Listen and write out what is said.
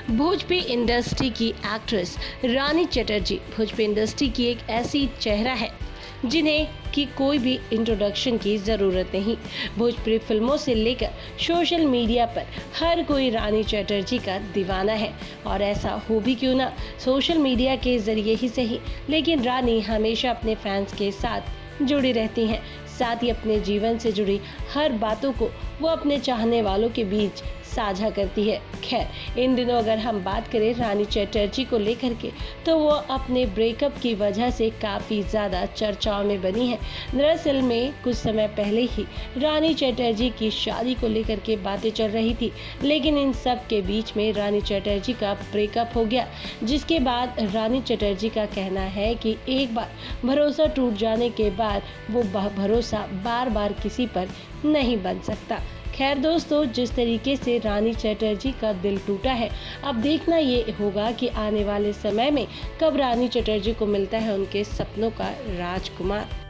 Bhojpuri industry की actress रानी Chatterjee Bhojpuri industry की एक ऐसी चेहरा है जिन्हें कि कोई भी इंट्रोडक्शन की ज़रूरत नहीं। भोजपुरी फिल्मों से लेकर सोशल मीडिया पर हर कोई रानी चटर्जी का दीवाना है और ऐसा हो भी क्यों ना, सोशल मीडिया के ज़रिए ही सही, लेकिन रानी हमेशा अपने फैंस के साथ जुड़ी रहती हैं। साथ ही अपने जीवन से जुड़ी हर बातों को वो अपने चाहने वालों के बीच साझा करती है। खैर, इन दिनों अगर हम बात करें रानी चटर्जी को लेकर के, तो वो अपने ब्रेकअप की वजह से काफ़ी ज़्यादा चर्चाओं में बनी है। दरअसल में कुछ समय पहले ही रानी चटर्जी की शादी को लेकर के बातें चल रही थी, लेकिन इन सब के बीच में रानी चटर्जी का ब्रेकअप हो गया, जिसके बाद रानी चटर्जी का कहना है कि एक बार भरोसा टूट जाने के बाद वो भरोसा बार बार किसी पर नहीं बन सकता। खैर दोस्तों, जिस तरीके से रानी चटर्जी का दिल टूटा है, अब देखना ये होगा कि आने वाले समय में कब रानी चटर्जी को मिलता है उनके सपनों का राजकुमार।